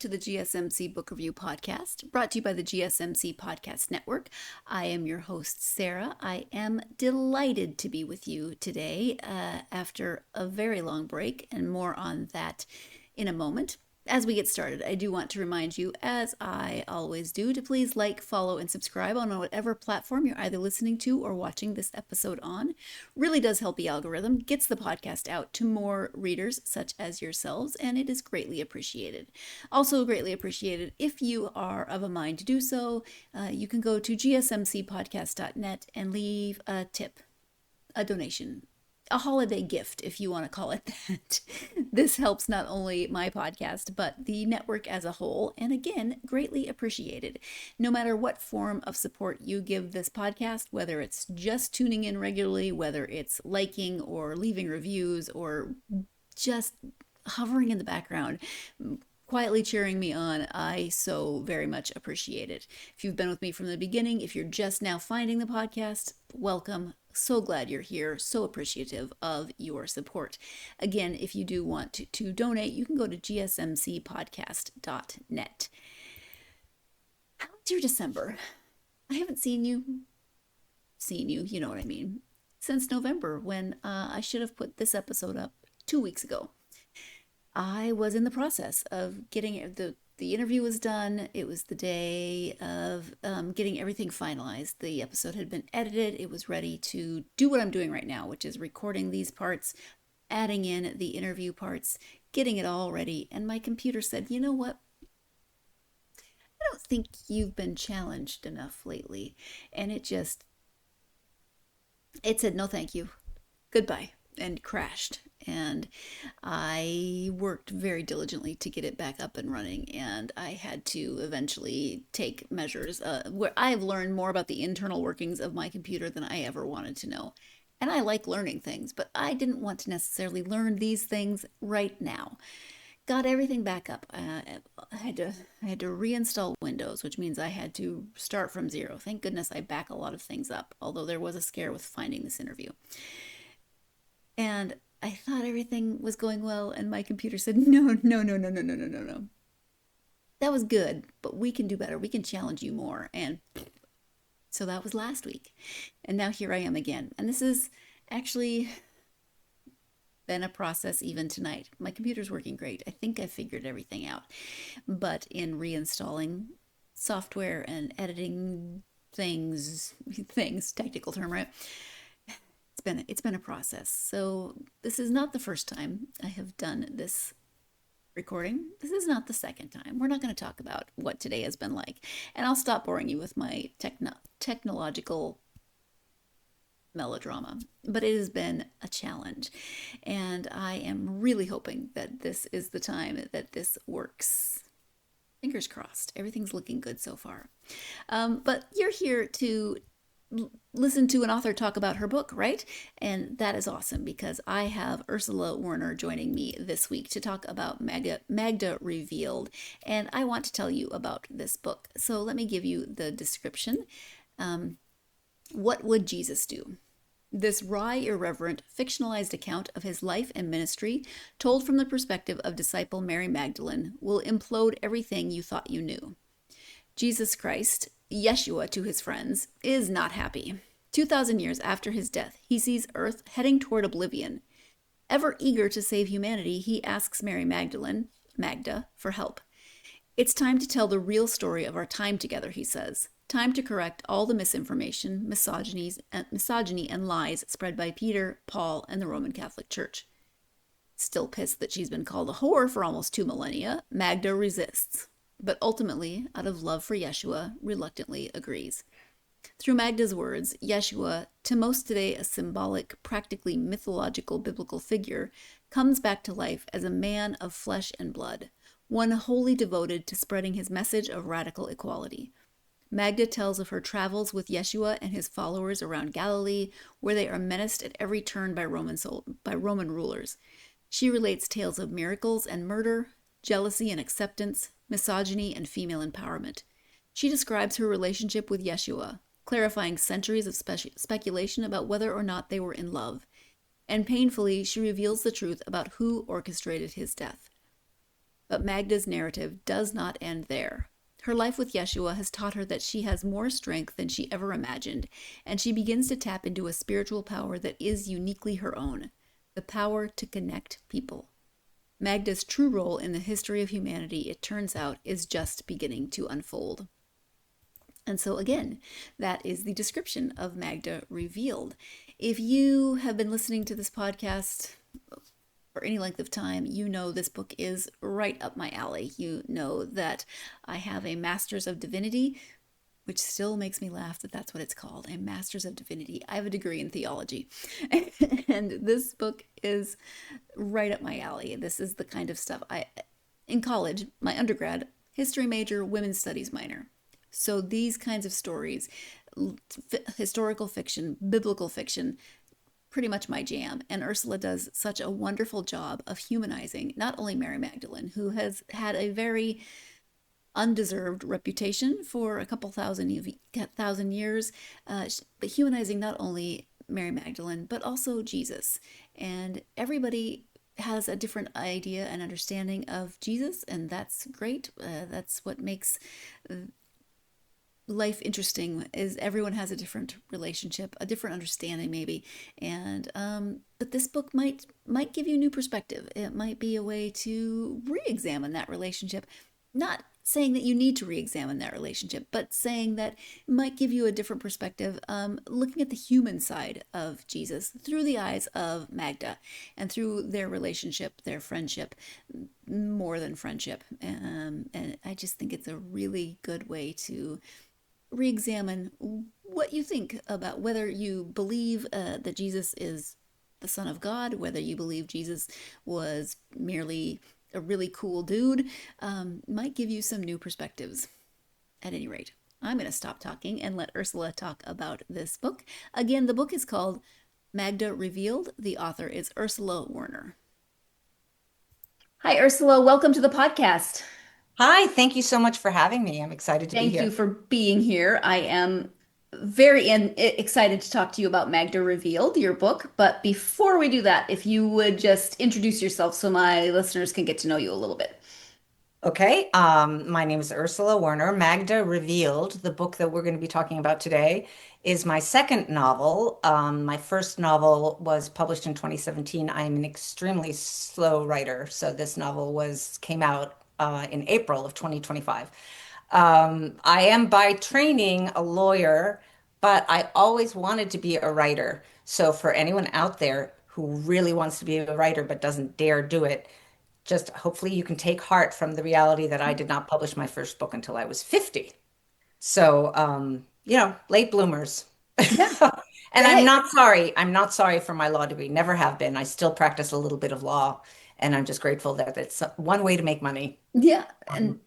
to the GSMC Book Review Podcast, brought to you by the GSMC Podcast Network. I am your host, Sarah. I am delighted to be with you today after a very long break, and more on that in a moment. As we get started, I do want to remind you, as I always do, to please like, follow, and subscribe on whatever platform you're either listening to or watching this episode on. Really does help the algorithm, gets the podcast out to more readers such as yourselves, and it is greatly appreciated. Also greatly appreciated if you are of a mind to do so. You can go to gsmcpodcast.net and leave a tip, a donation, a holiday gift, if you want to call it that. This helps not only my podcast, but the network as a whole, and again, greatly appreciated. No matter what form of support you give this podcast, whether it's just tuning in regularly, whether it's liking or leaving reviews, or just hovering in the background, quietly cheering me on, I so very much appreciate it. If you've been with me from the beginning, if you're just now finding the podcast, welcome. So glad you're here. So appreciative of your support. Again, if you do want to donate, you can go to gsmcpodcast.net. How was your December? I haven't seen you, you know what I mean, since November, when I should have put this episode up 2 weeks ago. I was in the process of getting the interview was done. It was the day of getting everything finalized. The episode had been edited. It was ready to do what I'm doing right now, which is recording these parts, adding in the interview parts, getting it all ready. And my computer said, you know what? I don't think you've been challenged enough lately. And it said, no, thank you. Goodbye. And crashed. And I worked very diligently to get it back up and running, and I had to eventually take measures where I've learned more about the internal workings of my computer than I ever wanted to know. And I like learning things, but I didn't want to necessarily learn these things right now. Got everything back up. I had to reinstall Windows, which means I had to start from zero. Thank goodness I back a lot of things up, although there was a scare with finding this interview. And I thought everything was going well, and my computer said, no. That was good, but we can do better. We can challenge you more. And so that was last week. And now here I am again. And this has actually been a process even tonight. My computer's working great. I think I figured everything out. But in reinstalling software and editing things, technical term, right? It's been a process. So this is not the first time I have done this recording. This is not the second time. We're not going to talk about what today has been like. And I'll stop boring you with my technological melodrama. But it has been a challenge. And I am really hoping that this is the time that this works. Fingers crossed. Everything's looking good so far. But you're here to listen to an author talk about her book, right? And that is awesome because I have Ursula Werner joining me this week to talk about Magda Revealed, and I want to tell you about this book. So let me give you the description. What would Jesus do? This wry, irreverent, fictionalized account of his life and ministry, told from the perspective of disciple Mary Magdalene, will implode everything you thought you knew. Jesus Christ, Yeshua to his friends, is not happy. 2,000 years after his death, he sees Earth heading toward oblivion. Ever eager to save humanity, he asks Mary Magdalene, Magda, for help. It's time to tell the real story of our time together, he says. Time to correct all the misinformation, misogyny, and lies spread by Peter, Paul, and the Roman Catholic Church. Still pissed that she's been called a whore for almost 2 millennia, Magda resists. But ultimately, out of love for Yeshua, reluctantly agrees. Through Magda's words, Yeshua, to most today a symbolic, practically mythological biblical figure, comes back to life as a man of flesh and blood, one wholly devoted to spreading his message of radical equality. Magda tells of her travels with Yeshua and his followers around Galilee, where they are menaced at every turn by Roman rulers. She relates tales of miracles and murder, jealousy and acceptance, misogyny and female empowerment. She describes her relationship with Yeshua, clarifying centuries of speculation about whether or not they were in love. And painfully, she reveals the truth about who orchestrated his death. But Magda's narrative does not end there. Her life with Yeshua has taught her that she has more strength than she ever imagined, and she begins to tap into a spiritual power that is uniquely her own, the power to connect people. Magda's true role in the history of humanity, it turns out, is just beginning to unfold. And so, again, that is the description of Magda Revealed. If you have been listening to this podcast for any length of time, you know this book is right up my alley. You know that I have a Master's of Divinity, which still makes me laugh that that's what it's called, a Master's of Divinity. I have a degree in theology. And this book is right up my alley. This is the kind of stuff in college, my undergrad, history major, women's studies minor. So these kinds of stories, historical fiction, biblical fiction, pretty much my jam. And Ursula does such a wonderful job of humanizing not only Mary Magdalene, who has had a very undeserved reputation for a couple thousand years, but humanizing not only Mary Magdalene, but also Jesus. And everybody has a different idea and understanding of Jesus, and that's great. That's what makes life interesting, is everyone has a different relationship, a different understanding maybe. And but this book might give you new perspective. It might be a way to re-examine that relationship. Not saying that you need to re-examine that relationship, but saying that it might give you a different perspective, looking at the human side of Jesus through the eyes of Magda and through their relationship, their friendship, more than friendship. And I just think it's a really good way to re-examine what you think about whether you believe that Jesus is the Son of God, whether you believe Jesus was merely a really cool dude, might give you some new perspectives. At any rate, I'm going to stop talking and let Ursula talk about this book. Again, the book is called Magda Revealed. The author is Ursula Werner. Hi, Ursula. Welcome to the podcast. Hi, thank you so much for having me. I'm excited to be Thank you here. for being here. I am excited to talk to you about Magda Revealed, your book. But before we do that, if you would just introduce yourself so my listeners can get to know you a little bit. Okay, my name is Ursula Werner. Magda Revealed, the book that we're going to be talking about today, is my second novel. My first novel was published in 2017. I am an extremely slow writer, so this novel was came out in April of 2025. I am by training a lawyer, but I always wanted to be a writer. So for anyone out there who really wants to be a writer but doesn't dare do it, just hopefully you can take heart from the reality that I did not publish my first book until I was 50. So, late bloomers. Yeah. And I'm Hey. not sorry. I'm not sorry for my law degree. Never have been. I still practice a little bit of law, and I'm just grateful that it's one way to make money. Yeah, and Um,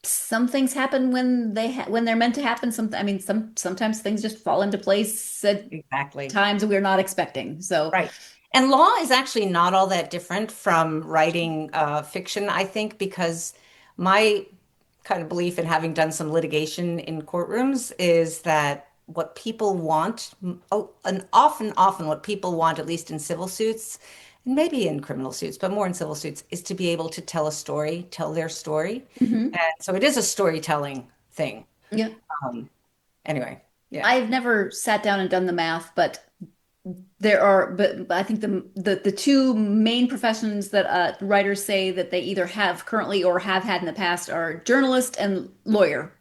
some things happen when when they're meant to happen. Sometimes things just fall into place at exactly. times we're not expecting. So, Right. And law is actually not all that different from writing fiction, I think, because my kind of belief in having done some litigation in courtrooms is that what people want, and often what people want, at least in civil suits, and maybe in criminal suits, but more in civil suits, is to be able to tell a story, tell their story. mhm. And so it is a storytelling thing. Yeah. Um, anyway, yeah. I've never sat down and done the math, but but I think the two main professions that writers say that they either have currently or have had in the past are journalist and lawyer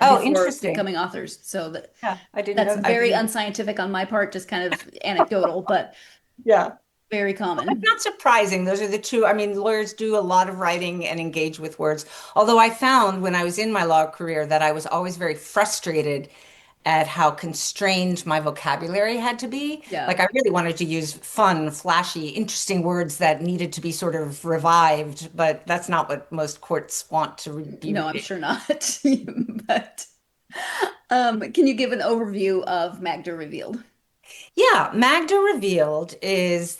Oh, before interesting. becoming authors. So Yeah, I didn't that's know. I very didn't. unscientific on my part, just kind of anecdotal, but Yeah. very It's common. not surprising. Those are the two. I mean, lawyers do a lot of writing and engage with words. Although I found when I was in my law career that I was always very frustrated at how constrained my vocabulary had to be. Yeah. Like I really wanted to use fun, flashy, interesting words that needed to be sort of revived, but that's not what most courts want to be No, I'm reading. sure not. But can you give an overview of Magda Revealed? Yeah, Magda Revealed is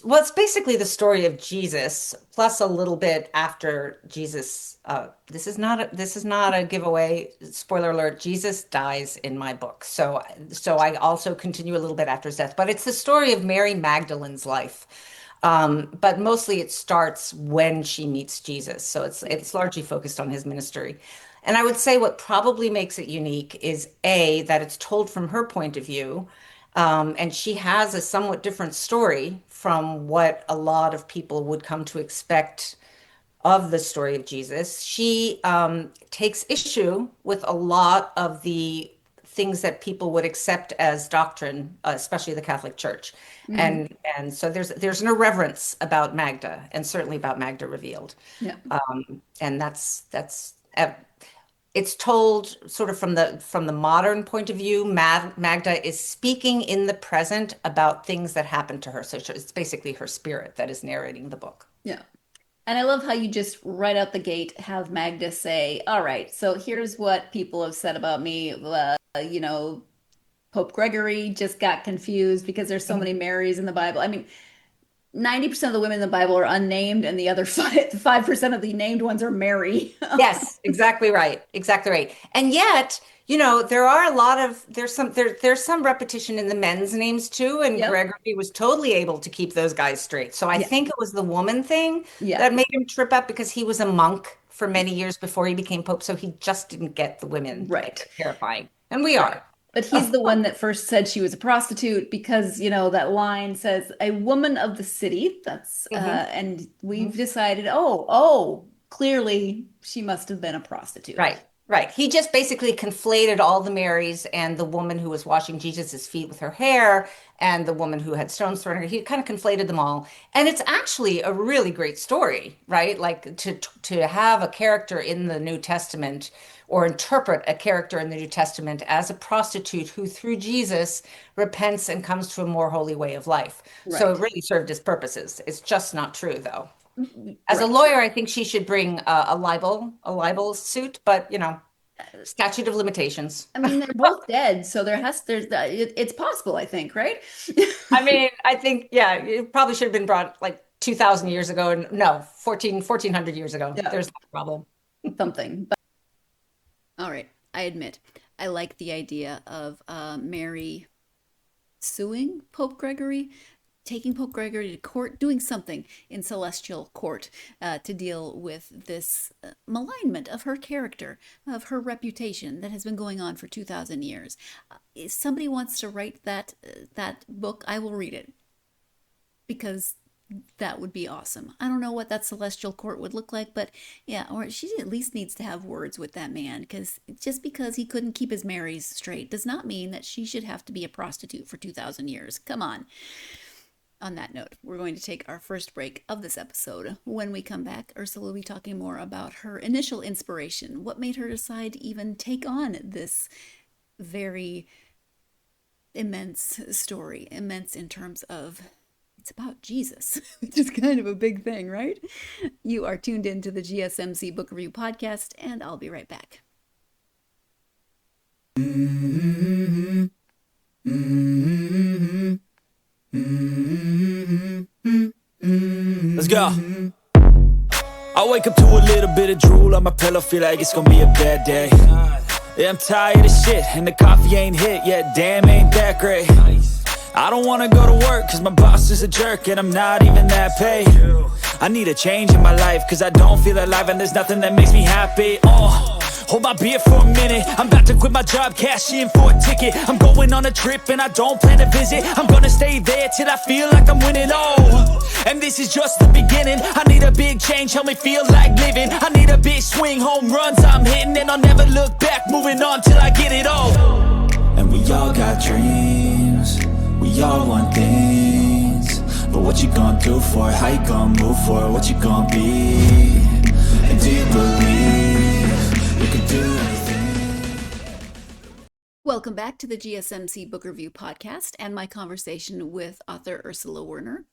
well, it's basically the story of Jesus, plus a little bit after Jesus. This is not a giveaway. Spoiler alert: Jesus dies in my book, so I also continue a little bit after his death. But it's the story of Mary Magdalene's life. But mostly it starts when she meets Jesus. So it's largely focused on his ministry. And I would say what probably makes it unique is A, that it's told from her point of view. And she has a somewhat different story from what a lot of people would come to expect of the story of Jesus. She takes issue with a lot of the things that people would accept as doctrine, especially the Catholic Church. Hmm. And so there's an irreverence about Magda, and certainly about Magda Revealed. Yeah. And it's told sort of from the modern point of view. Magda is speaking in the present about things that happened to her. So it's basically her spirit that is narrating the book. Yeah. And I love how you just right out the gate have Magda say, all right, so here's what people have said about me. Pope Gregory just got confused because there's so many Marys in the Bible. I mean, 90% of the women in the Bible are unnamed, and the other 5% of the named ones are Mary. Yes, exactly right. Exactly right. And yet, there are a lot of there's some repetition in the men's names too, and Yep. Gregory was totally able to keep those guys straight. So I Yeah. think it was the woman thing Yeah. that made him trip up because he was a monk for many years before he became pope, so he just didn't get the women that Right. they're terrifying. And we Right. are. But he's the one that first said she was a prostitute because, that line says a woman of the city. That's Mhm, and we've mhm. decided, oh, clearly she must have been a prostitute. Right, right. He just basically conflated all the Marys and the woman who was washing Jesus's feet with her hair and the woman who had stones thrown at her. He kind of conflated them all. And it's actually a really great story, right? Like to have a character in the New Testament or interpret a character in the New Testament as a prostitute who through Jesus repents and comes to a more holy way of life. So it Right. really served its purposes. It's just not true though. As a Right. lawyer, I think she should bring a libel suit, but statute of limitations. I mean, they're both dead, so it's possible, I think, right? I mean, I think, yeah, it probably should have been brought like 2,000 years ago, and no, 1400 years ago. Yeah, There's no problem. something. But all right, I admit, I like the idea of Mary suing Pope Gregory, taking Pope Gregory to court, doing something in celestial court to deal with this malignment of her character, of her reputation that has been going on for 2,000 years. If somebody wants to write that book, I will read it because that would be awesome. I don't know what that celestial court would look like, but yeah, or she at least needs to have words with that man because just because he couldn't keep his Marys straight does not mean that she should have to be a prostitute for 2,000 years. Come on. On that note, we're going to take our first break of this episode. When we come back, Ursula will be talking more about her initial inspiration. What made her decide to even take on this very immense story? Immense in terms of it's about Jesus, which is kind of a big thing, right? You are tuned into the GSMC Book Review Podcast, and I'll be right back. Mm-hmm. Mm-hmm. Mm-hmm. Let's go. I wake up to a little bit of drool on my pillow, feel like it's gonna be a bad day. Yeah, I'm tired of shit, and the coffee ain't hit yet, damn, ain't that great. I don't wanna go to work, cause my boss is a jerk, and I'm not even that paid. I need a change in my life, cause I don't feel alive, and there's nothing that makes me happy. Hold my beer for a minute, I'm about to quit my job, cash in for a ticket. I'm going on a trip and I don't plan to visit. I'm gonna stay there till I feel like I'm winning, and this is just the beginning. I need a big change, help me feel like living. I need a big swing, home runs I'm hitting, and I'll never look back, moving on till I get it all. And we all got dreams, we all want things, but what you gonna do for it? How you gonna move for it? What you gonna be? And do you believe you can do anything? Welcome back to the GSMC Book Review Podcast and my conversation with author Ursula Werner.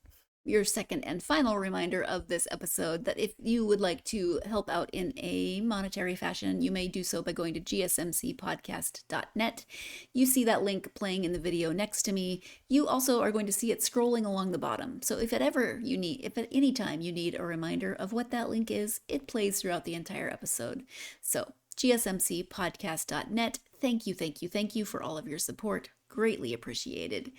Your second and final reminder of this episode that if you would like to help out in a monetary fashion, you may do so by going to gsmcpodcast.net. You see that link playing in the video next to me. You also are going to see it scrolling along the bottom. So if at any time you need a reminder of what that link is, it plays throughout the entire episode. So gsmcpodcast.net. Thank you, thank you, thank you for all of your support. Greatly appreciated.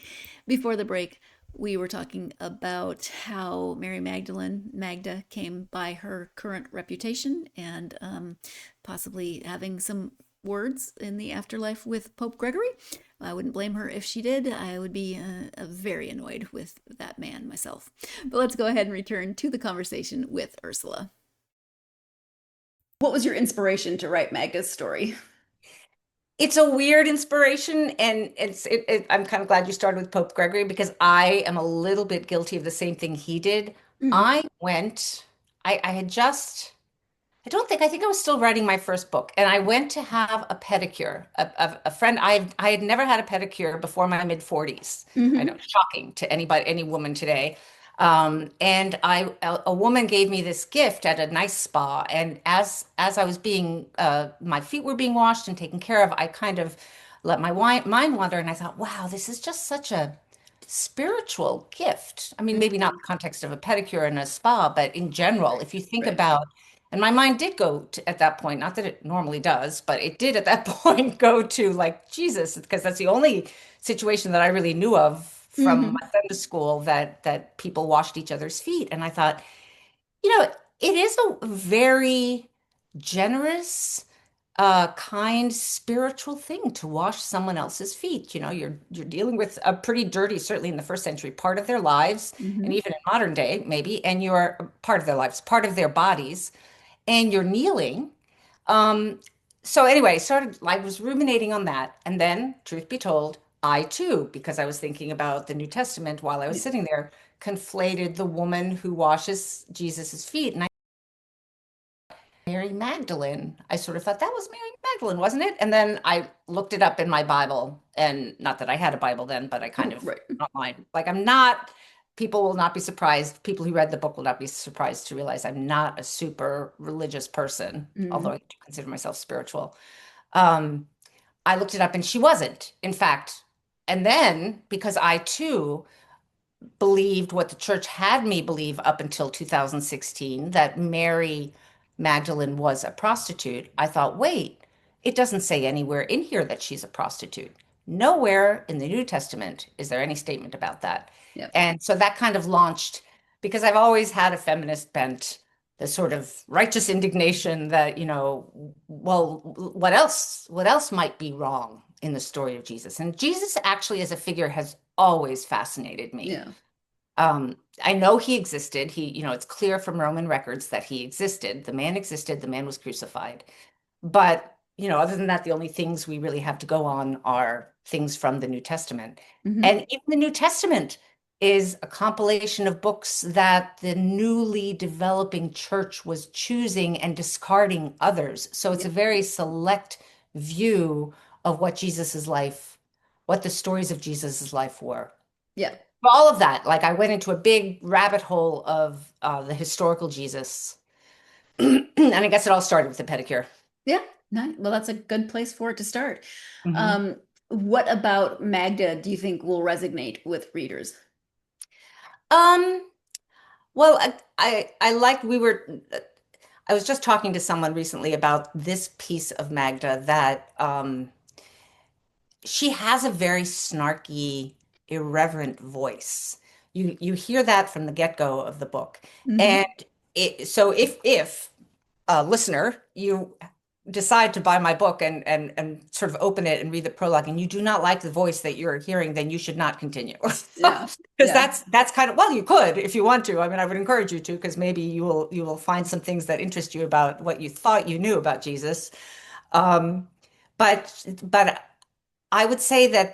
Before the break, we were talking about how Mary Magdalene, Magda, came by her current reputation and possibly having some words in the afterlife with Pope Gregory. I wouldn't blame her if she did. I would be very annoyed with that man myself. But let's go ahead and return to the conversation with Ursula. What was your inspiration to write Magda's story? It's a weird inspiration, and I'm kind of glad you started with Pope Gregory because I am a little bit guilty of the same thing he did. Mm. I went, I had just, I think I was still writing my first book, and I went to have a pedicure. A friend, I had never had a pedicure before my mid 40s. I know, Mm-hmm. shocking to anybody, any woman today. And a woman gave me this gift at a nice spa, and as I was being, my feet were being washed and taken care of, I kind of let my mind wander, and I thought, wow, this is just such a spiritual gift. I mean, maybe not in the context of a pedicure and a spa, but in general, if you think Right. about, and my mind did go to, at that point, not that it normally does, but it did at that point go to like Jesus, because that's the only situation that I really knew of from Mm-hmm. my Sunday school that people washed each other's feet. And I thought, you know, it is a very generous, kind, spiritual thing to wash someone else's feet. You know, you're dealing with a pretty dirty, certainly in the first century, part of their lives, and Mm-hmm. even in modern day, maybe, and you're part of their lives, part of their bodies, and you're kneeling. Um, so anyway, I was ruminating on that, and then, truth be told, I too, because I was thinking about the New Testament while I was Yeah. sitting there, conflated the woman who washes Jesus's feet, and Mary Magdalene. I sort of thought that was Mary Magdalene, wasn't it? And then I looked it up in my Bible, and not that I had a Bible then, but I kind of Right. online. Like I'm not, people will not be surprised. People who read the book will not be surprised to realize I'm not a super religious person, although Mm-hmm. I do consider myself spiritual. Um, I looked it up and she wasn't, in fact. And then because I too believed what the church had me believe up until 2016, that Mary Magdalene was a prostitute, I thought, wait, it doesn't say anywhere in here that she's a prostitute. Nowhere in the New Testament is there any statement about that. Yeah. And so that kind of launched, because I've always had a feminist bent, the sort of righteous indignation that, you know, well, what else might be wrong in the story of Jesus? And Jesus actually as a figure has always fascinated me. Yeah. I know he existed. You know, it's clear from Roman records that he existed. The man existed, the man was crucified. But, you know, other than that, the only things we really have to go on are things from the New Testament. Mm-hmm. And even the New Testament is a compilation of books that the newly developing church was choosing and discarding others. So it's Yeah. a very select view of what Jesus's life, what the stories of Jesus's life were. Yeah. All of that, like I went into a big rabbit hole of the historical Jesus. And I guess it all started with the pedicure. Yeah. Nice. Well, that's a good place for it to start. Mhm. What about Magda do you think will resonate with readers? Um, well, I like I was just talking to someone recently about this piece of Magda that she has a very snarky, irreverent voice. You hear that from the get-go of the book. Mm-hmm. And so if listener, you decide to buy my book and sort of open it and read the prologue, and you do not like the voice that you're hearing, then you should not continue. Yeah. Because Yeah. that's kind of, well, you could if you want to. I mean, I would encourage you to, because maybe you will find some things that interest you about what you thought you knew about Jesus. Um, but I would say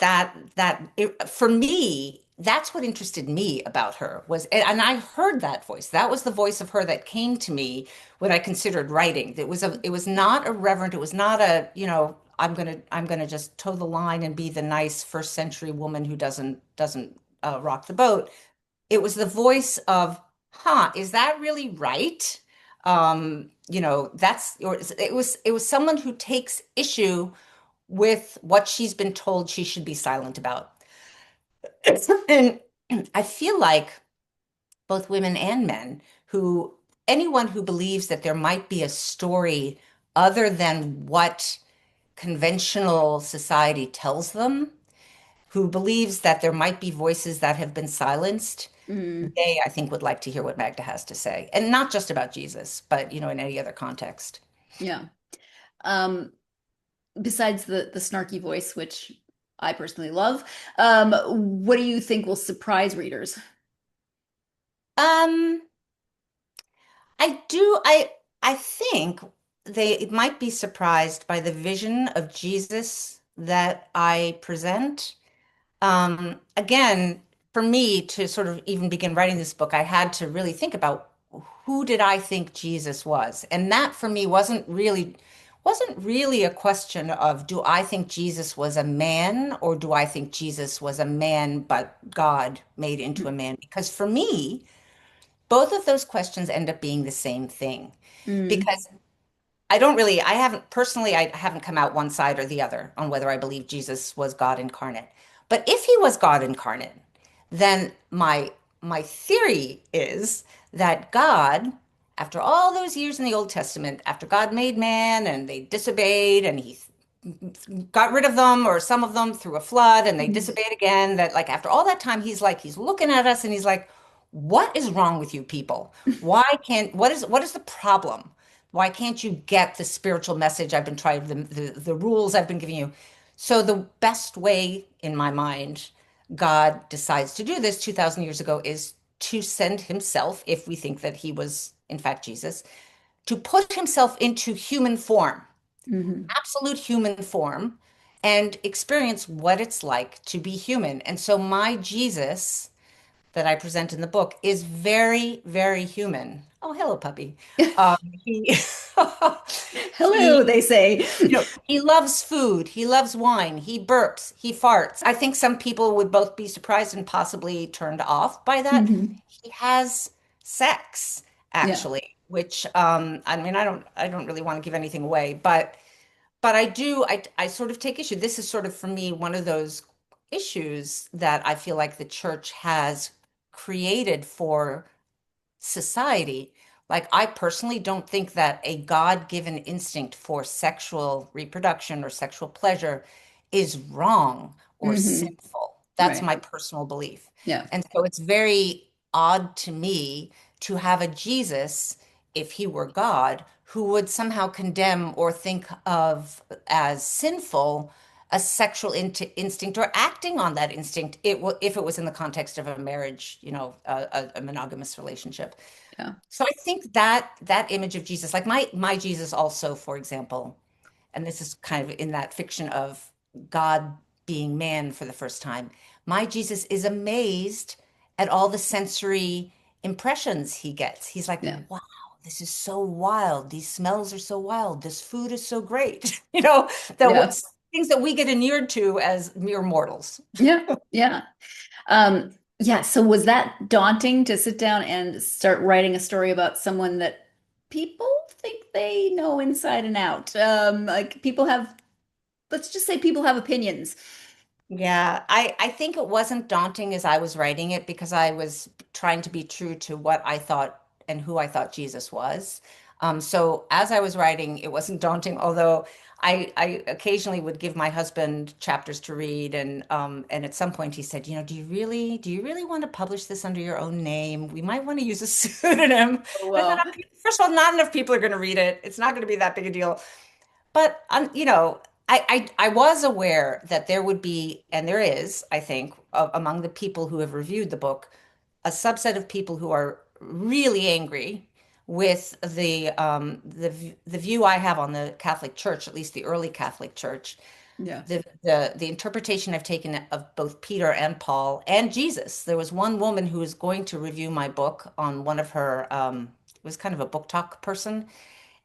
for me, that's what interested me about her was, and I heard that voice. That was the voice of her that came to me when I considered writing. It was not irreverent. It was not a, you know, I'm gonna just toe the line and be the nice first century woman who doesn't rock the boat. It was the voice of, huh, is that really right? You know, it was someone who takes issue with what she's been told she should be silent about. And I feel like both women and men anyone who believes that there might be a story other than what conventional society tells them, who believes that there might be voices that have been silenced, Mm, they, I think, would like to hear what Magda has to say. And not just about Jesus, but, in any other context. yeah. Um, Besides the snarky voice, which I personally love, what do you think will surprise readers? Um, I think they might be surprised by the vision of Jesus that I present. Again, for me to sort of even begin writing this book, I had to really think about who did I think Jesus was? And that for me wasn't really a question of do I think Jesus was a man or do I think Jesus was a man but God made into a man? Because for me, both of those questions end up being the same thing. Mm, Because I haven't come out one side or the other on whether I believe Jesus was God incarnate. But if he was God incarnate, then my theory is that God, after all those years in the Old Testament, after God made man and they disobeyed and he got rid of them or some of them through a flood and they mm, disobeyed again, that like after all that time he's looking at us and he's like, what is wrong with you people? What is the problem? Why can't you get the spiritual message I've been trying, the rules I've been giving you? So the best way in my mind God decides to do this 2000 years ago is to send himself, if we think that he was in fact Jesus, to put himself into human form, mhm. absolute human form, and experience what it's like to be human. And so my Jesus that I present in the book is very, very human. Oh, hello, puppy. He Hello, he they say. he loves food, he loves wine, he burps, he farts. I think some people would both be surprised and possibly turned off by that. Mhm. He has sex, Yeah. actually, which I mean, I don't really want to give anything away, but I sort of take issue. This is sort of for me one of those issues that I feel like the church has created for society. Like, I personally don't think that a God-given instinct for sexual reproduction or sexual pleasure is wrong or Hmm. sinful. That's Right. my personal belief. Yeah. And so it's very odd to me to have a Jesus, if he were God, who would somehow condemn or think of as sinful a sexual instinct or acting on that instinct if it was in the context of a marriage, a monogamous relationship. Yeah. So I think that image of Jesus, like my Jesus also, for example, and this is kind of in that fiction of God being man for the first time, my Jesus is amazed at all the sensory impressions he gets. He's like, Yeah. wow, this is so wild. These smells are so wild. This food is so great. That Yeah. what's things that we get inured to as mere mortals. Yeah. Yeah. Yeah. So was that daunting to sit down and start writing a story about someone that people think they know inside and out? Like people have, let's just say people have opinions. Yeah, I think it wasn't daunting as I was writing it because I was trying to be true to what I thought and who I thought Jesus was. So as I was writing, it wasn't daunting, although I occasionally would give my husband chapters to read, and at some point he said, do you really want to publish this under your own name? We might want to use a pseudonym. Oh, I thought, well. first of all, not enough people are going to read it. It's not going to be that big a deal. But I was aware that there would be, and there is, I think, among the people who have reviewed the book, a subset of people who are really angry with the view I have on the Catholic Church, at least the early Catholic Church, Yeah. the interpretation I've taken of both Peter and Paul and Jesus. There was one woman who was going to review my book on one of her, it was kind of a book talk person,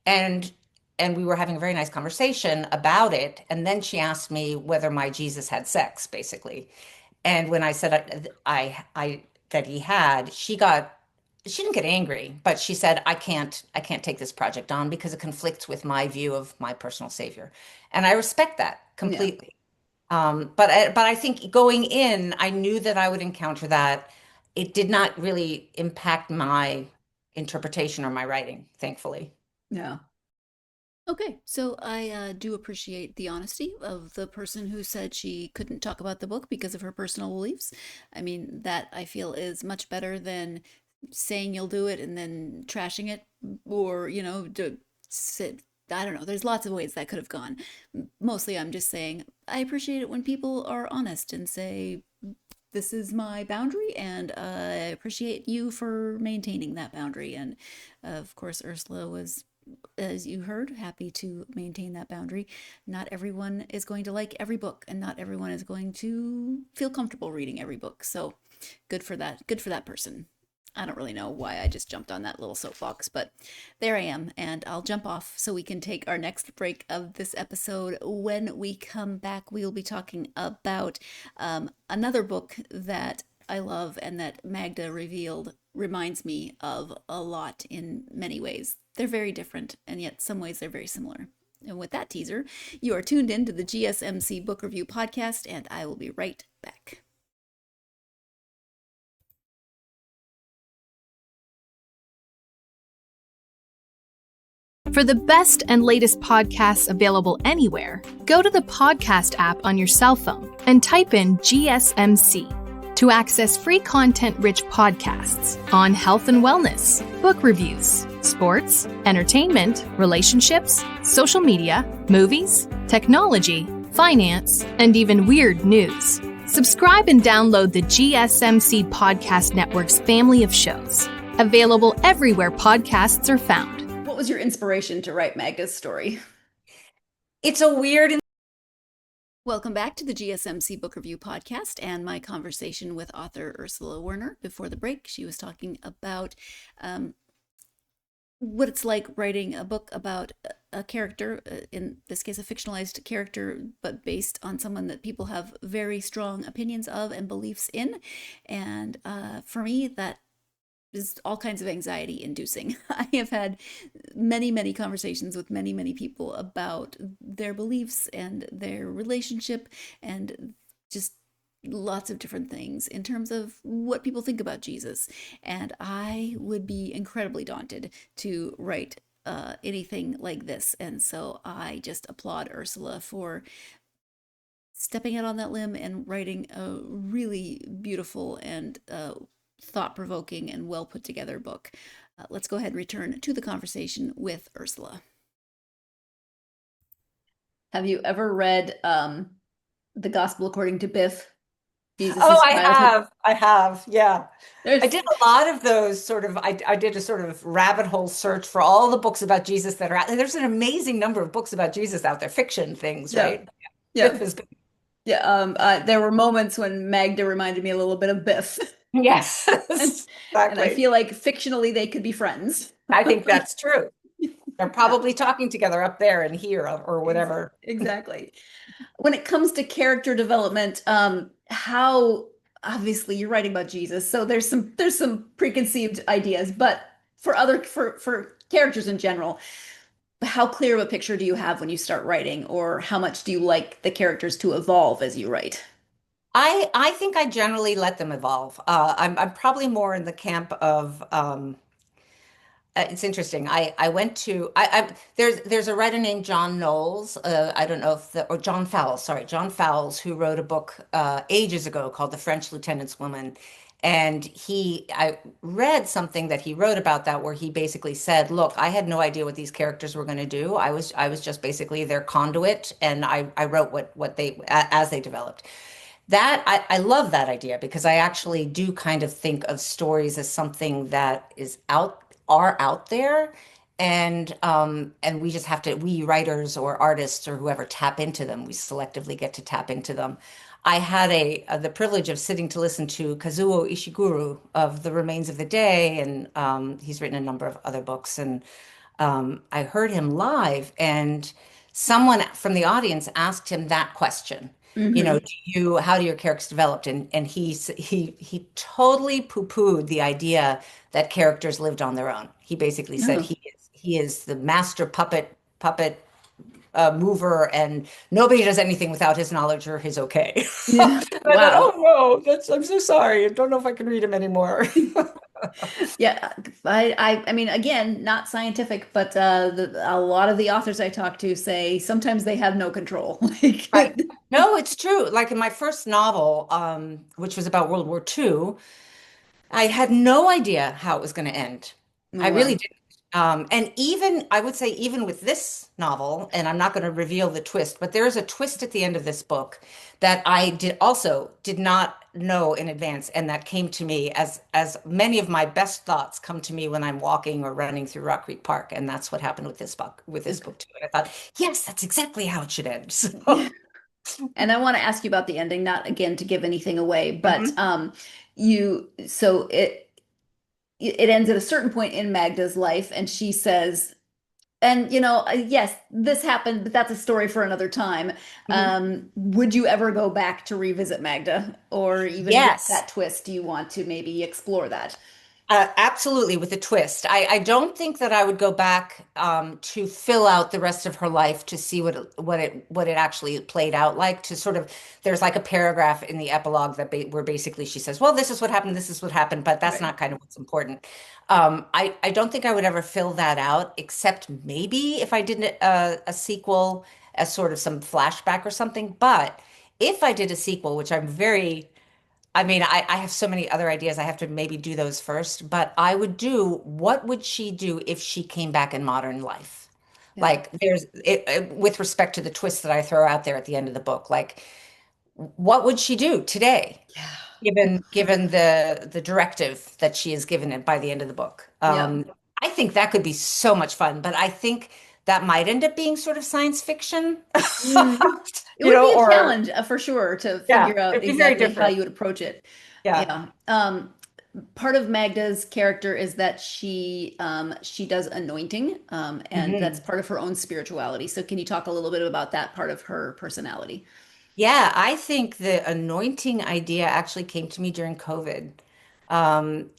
and and we were having a very nice conversation about it. And then she asked me whether my Jesus had sex, basically. And when I said I that he had, she didn't get angry, but she said, I can't take this project on because it conflicts with my view of my personal savior. And I respect that Yeah. completely. But I think going in, I knew that I would encounter that. It did not really impact my interpretation or my writing, thankfully. Yeah. Okay, so I do appreciate the honesty of the person who said she couldn't talk about the book because of her personal beliefs. I mean, that I feel is much better than saying you'll do it and then trashing it, or, to sit. I don't know. There's lots of ways that could have gone. Mostly, I'm just saying I appreciate it when people are honest and say, this is my boundary, and I appreciate you for maintaining that boundary. And of course, Ursula was, as you heard, happy to maintain that boundary. Not everyone is going to like every book, and not everyone is going to feel comfortable reading every book. So good for that. Good for that person. I don't really know why I just jumped on that little soapbox, but there I am, and I'll jump off so we can take our next break of this episode. When we come back, we will be talking about another book that I love and that Magda Revealed reminds me of a lot in many ways. They're very different, and yet some ways they're very similar. And with that teaser, you are tuned in to the GSMC Book Review Podcast, and I will be right back. For the best and latest podcasts available anywhere, go to the podcast app on your cell phone and type in GSMC to access free content-rich podcasts on health and wellness, book reviews, sports, entertainment, relationships, social media, movies, technology, finance, and even weird news. Subscribe and download the GSMC Podcast Network's family of shows, available everywhere podcasts are found. What was your inspiration to write Magda's story? It's a weird. Welcome back to the GSMC Book Review Podcast and my conversation with author Ursula Werner. Before the break, she was talking about what it's like writing a book about a character, in this case a fictionalized character, but based on someone that people have very strong opinions of and beliefs in. And for me, that is all kinds of anxiety inducing. I have had many, many conversations with many, many people about their beliefs and their relationship and just lots of different things in terms of what people think about Jesus. And I would be incredibly daunted to write anything like this. And so I just applaud Ursula for stepping out on that limb and writing a really beautiful and thought-provoking and well put together book. Let's go ahead and return to the conversation with Ursula. Have you ever read The Gospel According to Biff? I have. Yeah. There's... I did a lot of those I did a sort of rabbit hole search for all the books about Jesus that are out there. There's an amazing number of books about Jesus out there, fiction things, right? Yeah. Biff is good. Yeah. There were moments when Magda reminded me a little bit of Biff. Yes, exactly. And I feel like fictionally they could be friends. I think that's true. They're probably talking together up there and here or whatever. Exactly. When it comes to character development, how obviously you're writing about Jesus, so there's some preconceived ideas, but for characters in general, how clear of a picture do you have when you start writing, or how much do you like the characters to evolve as you write? I think I generally let them evolve. I'm probably more in the camp of it's interesting. I went to there's a writer named John Knowles. I don't know if or John Fowles. Sorry, John Fowles, who wrote a book ages ago called The French Lieutenant's Woman. And I read something that he wrote about that, where he basically said, look, I had no idea what these characters were going to do. I was just basically their conduit, and I wrote what they as they developed. That I love that idea, because I actually do kind of think of stories as something that are out there, and we just have to, we writers or artists or whoever, tap into them. We selectively get to tap into them. I had the privilege of sitting to listen to Kazuo Ishiguro of The Remains of the Day, and he's written a number of other books. And I heard him live, and someone from the audience asked him that question. Mm-hmm. How do your characters develop? And he totally poo-pooed the idea that characters lived on their own. He basically said he is the master puppet mover, and nobody does anything without his knowledge or his okay. Yeah. Wow. Oh no, I'm so sorry. I don't know if I can read him anymore. Yeah, I mean, again, not scientific, but a lot of the authors I talk to say sometimes they have no control. Right. Like, No, it's true. Like in my first novel, which was about World War II, I had no idea how it was going to end. oh I really wow, didn't. And even, I would say, even with this novel, and I'm not going to reveal the twist, but there is a twist at the end of this book that I did not know in advance, and that came to me as many of my best thoughts come to me when I'm walking or running through Rock Creek Park, and that's what happened with this okay. book too. And I thought, yes, that's exactly how it should end. So, And I want to ask you about the ending, not again to give anything away, but mhm. you so it ends at a certain point in Magda's life, and she says, and yes, this happened, but that's a story for another time. Mhm. Would you ever go back to revisit Magda, or even with Yes. that twist, do you want to maybe explore that? Absolutely, with a twist. I don't think that I would go back to fill out the rest of her life to see what it actually played out like. To sort of, there's like a paragraph in the epilogue where basically she says, "Well, this is what happened, this is what happened," but that's Right. not kind of what's important. I don't think I would ever fill that out, except maybe if I did a sequel as sort of some flashback or something. But if I did a sequel, which I'm very I mean, I have so many other ideas. I have to maybe do those first, but I would do what would she do if she came back in modern life? Yeah. Like with respect to the twist that I throw out there at the end of the book, like what would she do today, Yeah. given the directive that she is given it by the end of the book? Yeah. I think that could be so much fun, but I think that might end up being sort of science fiction, Mm. It would be a or challenge for sure to yeah, figure out it'd be very exactly how different. you would approach it. Yeah. Yeah. Part of Magda's character is that she does anointing, and that's Mhm. part of her own spirituality. So can you talk a little bit about that part of her personality? Yeah, I think the anointing idea actually came to me during COVID. Um,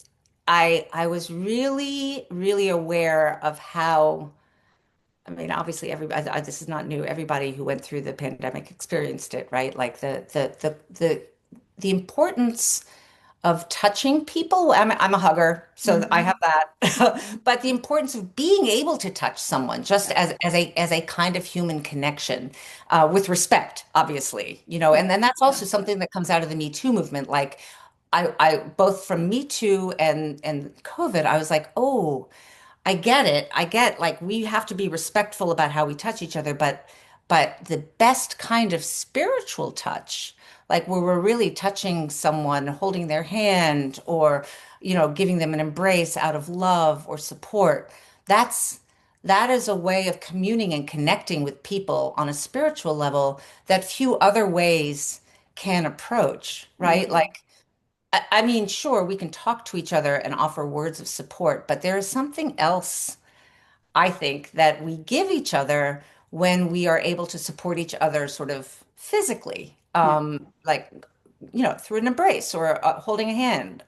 I was really, really aware of how, I mean, obviously everybody, this is not new. Everybody who went through the pandemic experienced it, right? Like the importance of touching people. I'm a hugger, so I Hmm. have that. But the importance of being able to touch someone just Yeah. as a kind of human connection, with respect, obviously, and Yeah. then that's Yeah. also something that comes out of the Me Too movement. Like I both from Me Too and COVID, I was like, oh. I get it. I get like we have to be respectful about how we touch each other, but the best kind of spiritual touch, like where we're really touching someone, holding their hand or, giving them an embrace out of love or support, that's that is a way of communing and connecting with people on a spiritual level that few other ways can approach, right? Hmm. Like I mean, sure, we can talk to each other and offer words of support, but there is something else, I think, that we give each other when we are able to support each other sort of physically, Yeah. like, through an embrace or holding a hand.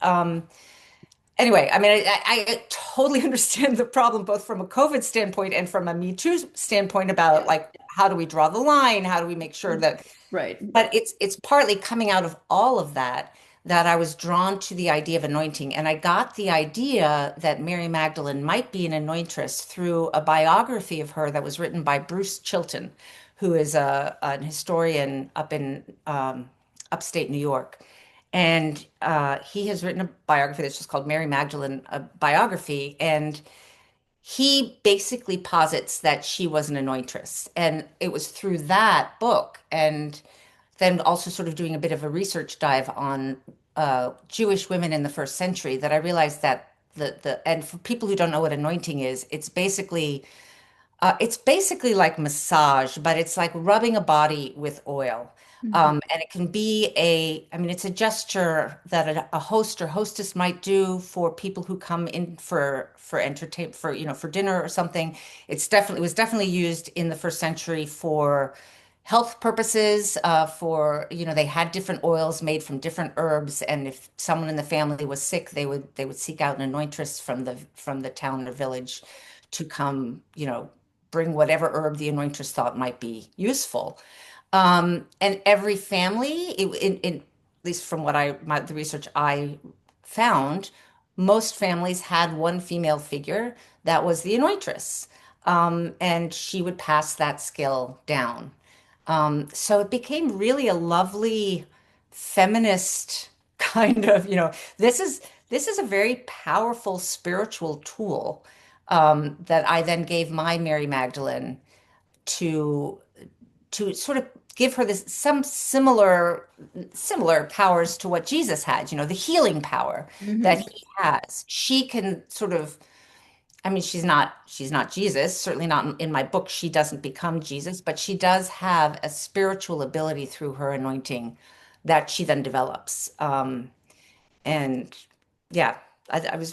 Anyway, I mean, I totally understand the problem both from a COVID standpoint and from a Me Too standpoint about Yeah. like, how do we draw the line? How do we make sure that Right. but it's partly coming out of all of that I was drawn to the idea of anointing. And I got the idea that Mary Magdalene might be an anointress through a biography of her that was written by Bruce Chilton, who is an historian up in upstate New York. And he has written a biography that's just called Mary Magdalene, a biography. And he basically posits that she was an anointress. And it was through that book and then also sort of doing a bit of a research dive on Jewish women in the first century that I realized that and for people who don't know what anointing is, it's basically like massage, but it's like rubbing a body with oil. Mhm. And it can be I mean, it's a gesture that a host or hostess might do for people who come in for entertainment, for dinner or something. It was definitely used in the first century for health purposes. They had different oils made from different herbs, and if someone in the family was sick, they would seek out an anointress from the town or village to come, bring whatever herb the anointress thought might be useful. And every family, at least from the research I found, most families had one female figure that was the anointress. And she would pass that skill down. So it became really a lovely feminist kind of, this is a very powerful spiritual tool that I then gave my Mary Magdalene to sort of give her this some similar powers to what Jesus had, the healing power that Hmm. he has. She can sort of, I mean, she's not Jesus, certainly not in my book. She doesn't become Jesus, but she does have a spiritual ability through her anointing that she then develops. And yeah, I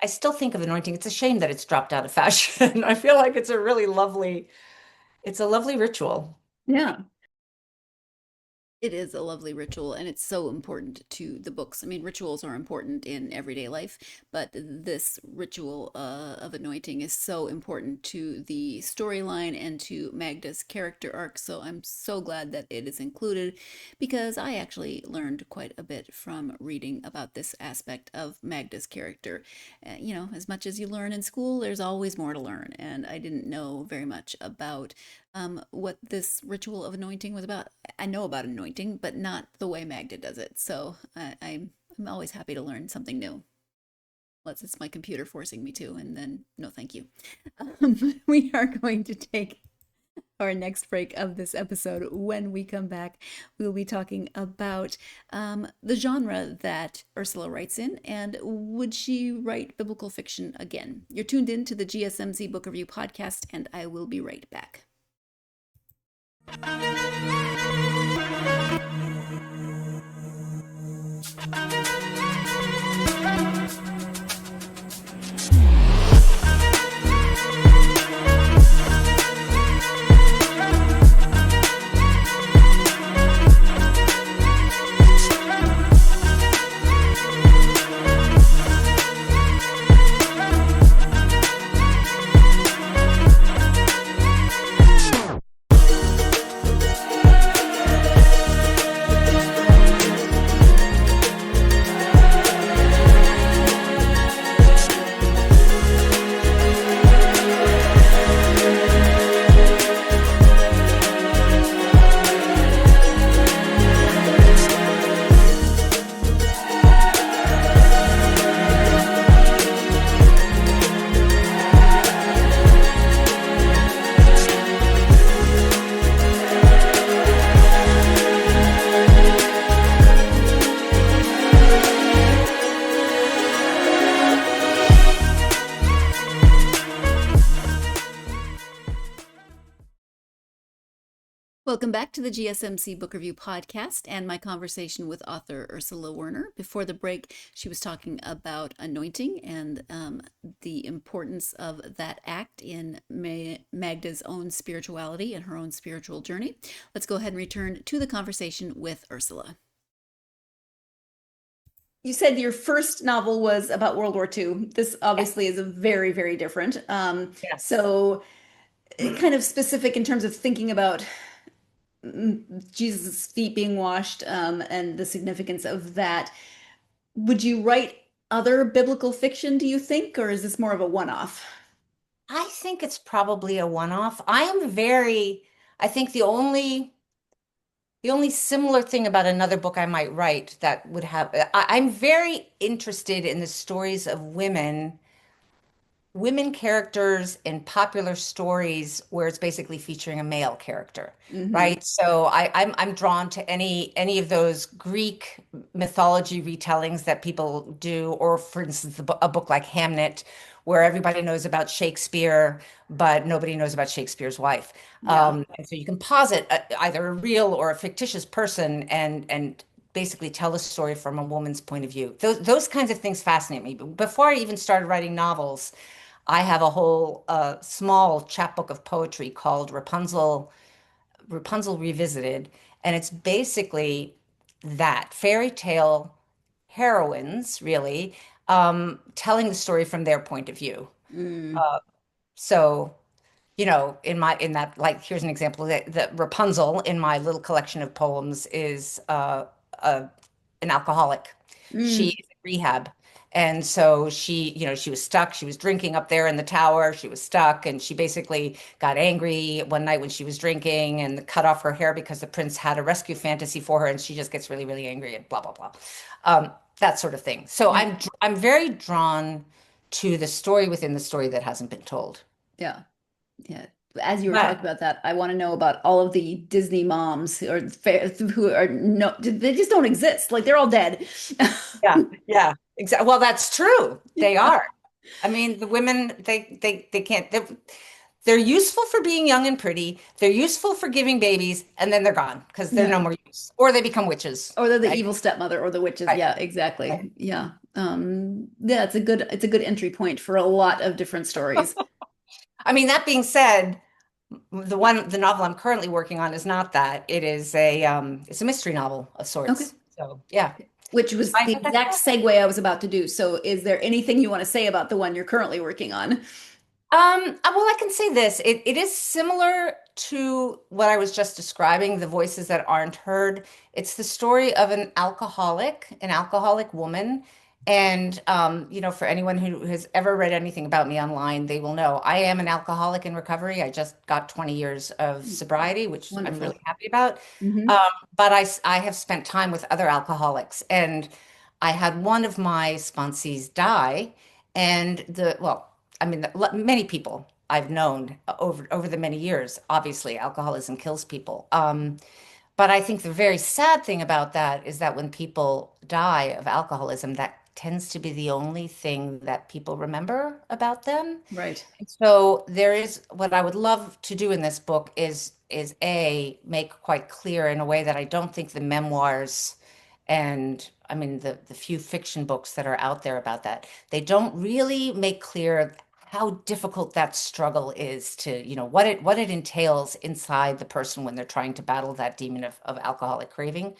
still think of anointing. It's a shame that it's dropped out of fashion. I feel like it's a lovely ritual. Yeah. It is a lovely ritual, and it's so important to the books. I mean, rituals are important in everyday life, but this ritual of anointing is so important to the storyline and to Magda's character arc. So I'm so glad that it is included because I actually learned quite a bit from reading about this aspect of Magda's character. As much as you learn in school, there's always more to learn, and I didn't know very much about what this ritual of anointing was about. I know about anointing, but not the way Magda does it. So I'm always happy to learn something new. Unless it's my computer forcing me to, and then no, thank you. We are going to take our next break of this episode. When we come back, we'll be talking about the genre that Ursula writes in, and would she write biblical fiction again? You're tuned in to the GSMC Book Review podcast, and I will be right back. Welcome back to the GSMC Book Review podcast and my conversation with author Ursula Werner. Before the break, she was talking about anointing and the importance of that act in Magda's own spirituality and her own spiritual journey. Let's go ahead and return to the conversation with Ursula. You said your first novel was about World War II. This obviously is a very, very different. Yes. So kind of specific in terms of thinking about Jesus' feet being washed and the significance of that. Would you write other biblical fiction, do you think, or is this more of a one-off? I think it's probably a one-off. I think the only similar thing about another book I might write that would have, I'm very interested in the stories of women characters in popular stories where it's basically featuring a male character, Mm-hmm. right? So I'm drawn to any of those Greek mythology retellings that people do, or for instance, a book like Hamnet, where everybody knows about Shakespeare, but nobody knows about Shakespeare's wife. Yeah. And so you can posit either a real or a fictitious person and basically tell a story from a woman's point of view. Those kinds of things fascinate me. But before I even started writing novels, I have a whole small chapbook of poetry called Rapunzel Revisited, and it's basically that fairy tale heroines, really, telling the story from their point of view. Mm. So, in that, like, here's an example that Rapunzel in my little collection of poems is an alcoholic. She Mm. is in rehab, And so she was stuck. She was drinking up there in the tower. She was stuck, and she basically got angry one night when she was drinking and cut off her hair because the prince had a rescue fantasy for her, and she just gets really, really angry and blah blah blah, that sort of thing. So Yeah. I'm very drawn to the story within the story that hasn't been told. Yeah. Yeah. As you were But talking about that, I want to know about all of the Disney moms who are no, they just don't exist. Like they're all dead. yeah, yeah, exactly. Well, that's true. They are. I mean, the women, they can't, they're useful for being young and pretty. They're useful for giving babies, and then they're gone because they're no Yeah. more use. Or they become witches. Or they're the Right? evil stepmother or the witches. Right. Yeah, Right. exactly. Yeah. Yeah, it's a good entry point for a lot of different stories. I mean, that being said, the novel I'm currently working on is not that. It's a mystery novel of Okay. sorts. So yeah. Which So was I the know that's exact segue I was about to do. So is there anything you want to say about the one you're currently working on? Well, I can say this. It is similar to what I was just describing, the voices that aren't heard. It's the story of an alcoholic woman. And, for anyone who has ever read anything about me online, they will know I am an alcoholic in recovery. I just got 20 years of sobriety, which I'm Wonderful. really happy about. Hmm. Um, but I have spent time with other alcoholics, and I had one of my sponsees die, and I mean, many people I've known over the many years. Obviously, alcoholism kills people. But I think the very sad thing about that is that when people die of alcoholism, that tends to be the only thing that people remember about them. Right. So there is what I would love to do in this book is make quite clear in a way that I don't think the memoirs and I mean the few fiction books that are out there about that, they don't really make clear how difficult that struggle is to, what it entails inside the person when they're trying to battle that demon of alcoholic craving.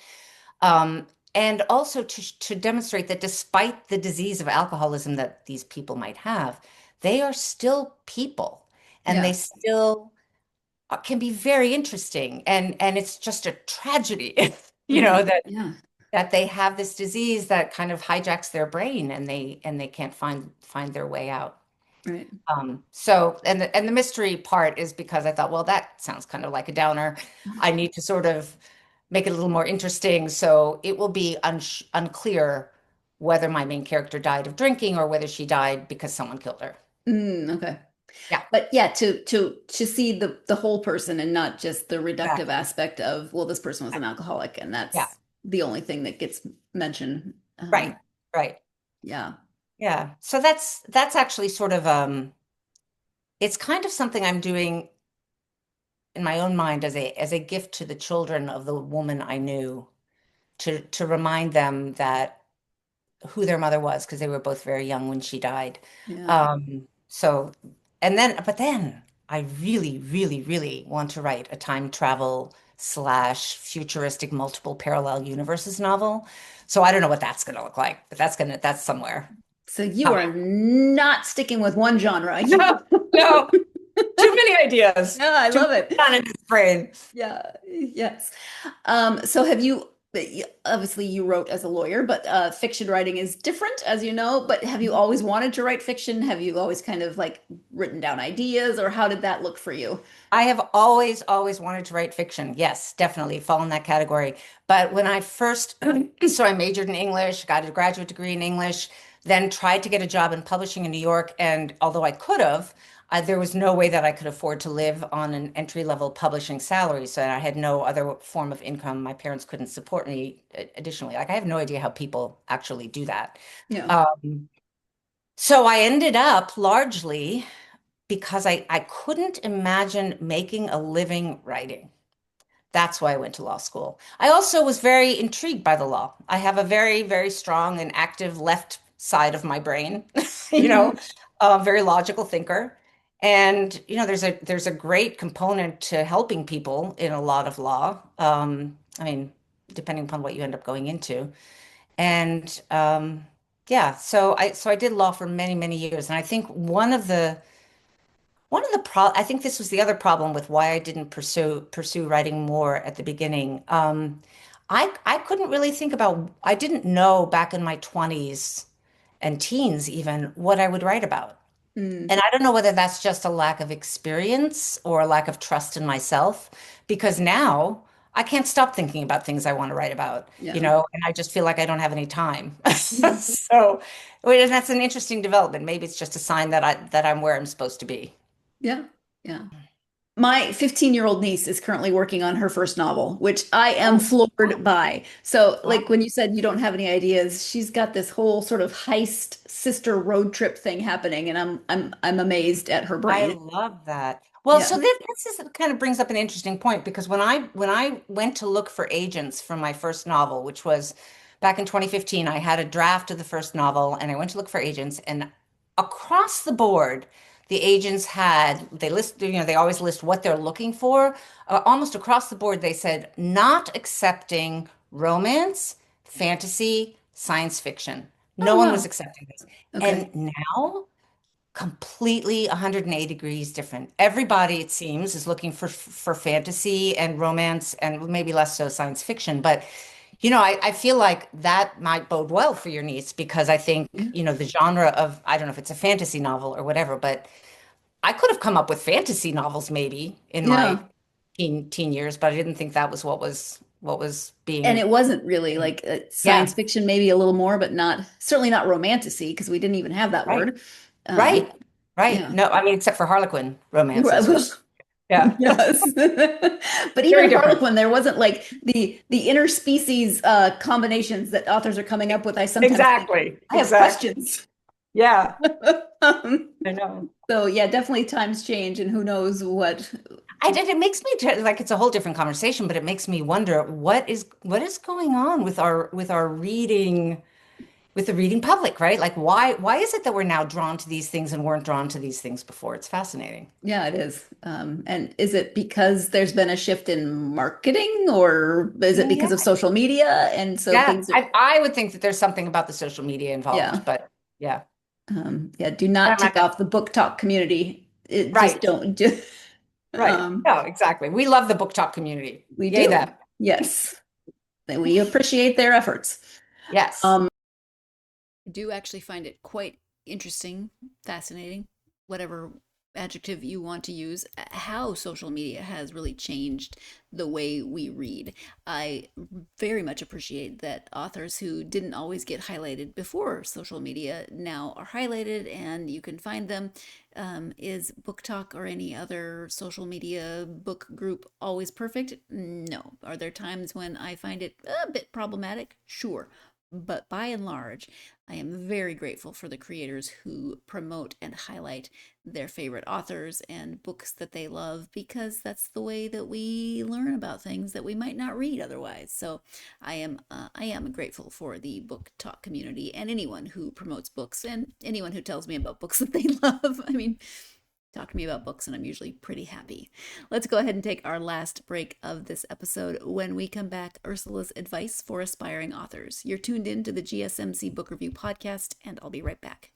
Um, and also to demonstrate that despite the disease of alcoholism that these people might have, they are still people and they Yeah. still can be very interesting. And it's just a tragedy, Right. that Yeah. they have this disease that kind of hijacks their brain and they can't find their way out. Right. So and the mystery part is because I thought, well, that sounds kind of like a downer. I need to sort of make it a little more interesting. So it will be unclear whether my main character died of drinking or whether she died because someone killed her. Okay. Yeah, But yeah, to see the whole person and not just the reductive exactly. aspect of, well, this person was an alcoholic and Yeah, that's the only thing that gets mentioned. right, right. Yeah. Yeah. So that's actually sort of it's kind of something I'm doing in my own mind as a gift to the children of the woman I knew to remind them that who their mother was because they were both very young when she died. Yeah. So but then I really, really, really want to write a time travel slash futuristic multiple parallel universes novel. So I don't know what that's going to look like, but that's somewhere. So you Coming. are not sticking with one genre. No, no, too many ideas. Yeah, I Too love much it. fun in his brain. Yeah, yes. So have you, obviously you wrote as a lawyer, but fiction writing is different, as you know, but have you always wanted to write fiction? Have you always kind of like written down ideas, or how did that look for you? I have always, always wanted to write fiction. Yes, definitely fall in that category. But when I first, so I majored in English, got a graduate degree in English, then tried to get a job in publishing in New York. And although I could have, there was no way that I could afford to live on an entry-level publishing salary. So I had no other form of income. My parents couldn't support me additionally. Like I have no idea how people actually do that. Yeah. Um, so I ended up largely because I couldn't imagine making a living writing. That's why I went to law school. I also was very intrigued by the law. I have a very, very strong and active left side of my brain, you know, Hmm. a very logical thinker. And, there's a great component to helping people in a lot of law. I mean, depending upon what you end up going into. And yeah, so I did law for many, many years. And I think I think this was the other problem with why I didn't pursue writing more at the beginning. I couldn't really think about, I didn't know back in my 20s and teens even what I would write about. Mm, And I don't know whether that's just a lack of experience or a lack of trust in myself, because now I can't stop thinking about things I want to write about, yeah. and I just feel like I don't have any time. So, well, that's an interesting development. Maybe it's just a sign that I'm where I'm supposed to be. Yeah. Yeah. My 15-year-old niece is currently working on her first novel, which I am Oh, floored by. So, like wow. when you said you don't have any ideas, she's got this whole sort of heist sister road trip thing happening, and I'm amazed at her I brain. love that. Well, Yeah. so this is kind of brings up an interesting point, because when I went to look for agents for my first novel, which was back in 2015, I had a draft of the first novel and I went to look for agents, and across the board, the agents they always list what they're looking for. Almost across the board, they said not accepting romance, fantasy, science fiction. Oh, No one was wow. accepting this. Okay. And now completely 180 degrees different. Everybody, it seems, is looking for fantasy and romance, and maybe less so science fiction. But I feel like that might bode well for your niece, because I think, Yeah. the genre of, I don't know if it's a fantasy novel or whatever, but I could have come up with fantasy novels maybe in my Yeah. teen years, but I didn't think that was what was And being. it wasn't really like science Yeah, fiction, maybe a little more, but not certainly not romantasy because we didn't even have that right, word. Um, right, right. yeah. No, I mean, except for Harlequin romances, which, Well, yeah, yes. But very even different. Harlequin, there wasn't like the interspecies combinations that authors are coming up with. I sometimes think Exactly, I have exactly. questions. Yeah, Um, I know. so yeah, definitely times change, and who knows what. It makes me like, it's a whole different conversation, but it makes me wonder what is going on with our reading, with the reading public, right? Like, why is it that we're now drawn to these things and weren't drawn to these things before? It's fascinating. Yeah, it is. And is it because there's been a shift in marketing, or is it because Yeah, of social media? And so yeah. things are, I would think that there's something about the social media involved, yeah. but yeah. Yeah, do And not I'm not tick gonna, off the book talk community. It just right, don't. Just, right. um, No, exactly. We love the book talk community. we Yay, do. them. Yes. We appreciate their efforts. Yes. Um, I do actually find it quite interesting, fascinating, whatever adjective you want to use, how social media has really changed the way we read. I very much appreciate that authors who didn't always get highlighted before social media now are highlighted and you can find them. Is Book Talk or any other social media book group always perfect? No. Are there times when I find it a bit problematic? Sure. But by and large, I am very grateful for the creators who promote and highlight their favorite authors and books that they love, because that's the way that we learn about things that we might not read otherwise. So I am grateful for the book talk community and anyone who promotes books and anyone who tells me about books that they love. I mean, talk to me about books and I'm usually pretty happy. Let's go ahead and take our last break of this episode. When we come back, Ursula's advice for aspiring authors. You're tuned in to the GSMC Book Review Podcast, and I'll be right back.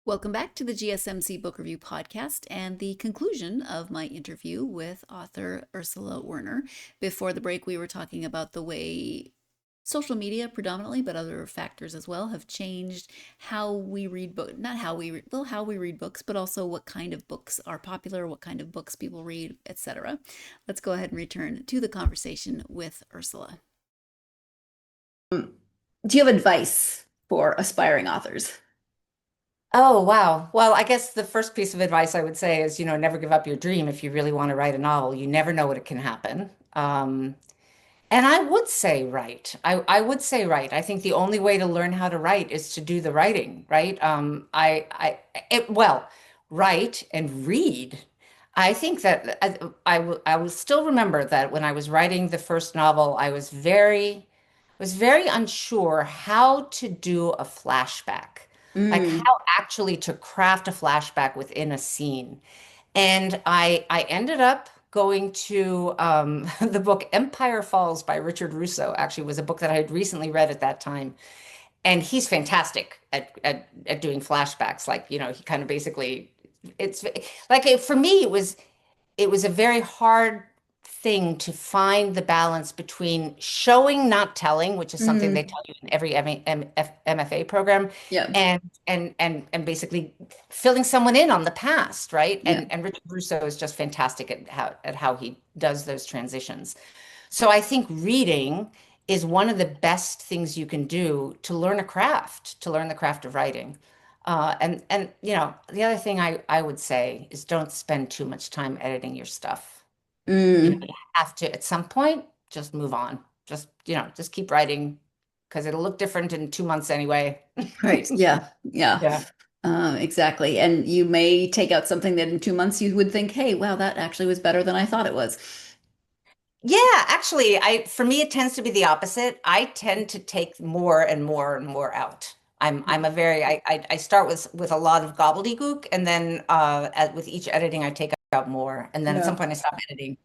Welcome back to the GSMC Book Review Podcast and the conclusion of my interview with author Ursula Werner. Before the break, we were talking about the way social media predominantly, but other factors as well have changed how we read books. Not how we read, well, how we read books, but also what kind of books are popular, what kind of books people read, etc. Let's go ahead and return to the conversation with Ursula. Do you have advice for aspiring authors? Oh, wow. Well, I guess the first piece of advice I would say is, never give up your dream if you really want to write a novel. You never know what it can happen. And I would say write. I would say write. I think the only way to learn how to write is to do the writing, right? Write and read. I think that I will still remember that when I was writing the first novel, I was very unsure how to do a flashback, like Mm. how actually to craft a flashback within a scene. And I ended up going to the book Empire Falls by Richard Russo, actually was a book that I had recently read at that time. And he's fantastic at doing flashbacks. Like, he kind of basically, it's like for me, it was a very hard thing to find the balance between showing, not telling, which is something they Mm. tell you in every MFA program, Yeah. and basically filling someone in on the past, right? Yeah. And Richard Russo is just fantastic at how he does those transitions. So I think reading is one of the best things you can do to learn a craft, to learn the craft of writing. And the other thing I would say is don't spend too much time editing your stuff. Mm. You have to at some point just move on. Just keep writing because it'll look different in 2 months anyway. Right. Yeah. Yeah. Yeah. Exactly. And you may take out something that in 2 months you would think, hey, wow, that actually was better than I thought it was. Yeah, actually, for me it tends to be the opposite. I tend to take more and more and more out. I'm a very I start with a lot of gobbledygook, and then with each editing I take out more, and then at some Yeah. point I stop editing,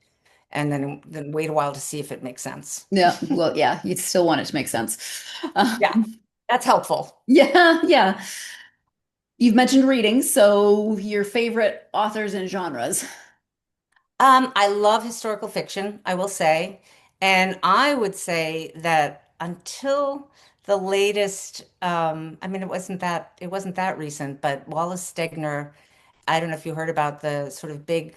and then wait a while to see if it makes sense. Yeah. Well, yeah, you'd still want it to make sense. Yeah, that's helpful. Yeah. Yeah. You've mentioned reading, so your favorite authors and genres. I love historical fiction, I will say. And I would say that until the latest, I mean, it wasn't that recent, but Wallace Stegner, I don't know if you heard about the sort of big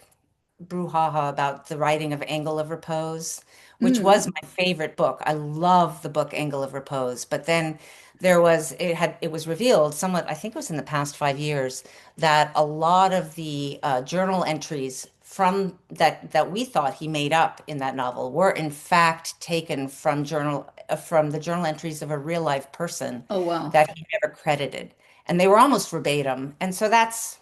brouhaha about the writing of Angle of Repose, which Mm. was my favorite book. I love the book Angle of Repose, but then it was revealed somewhat, I think it was in the past 5 years, that a lot of the journal entries from that we thought he made up in that novel were in fact taken from the journal entries of a real life person Oh, wow. that he never credited, and they were almost verbatim. And so that's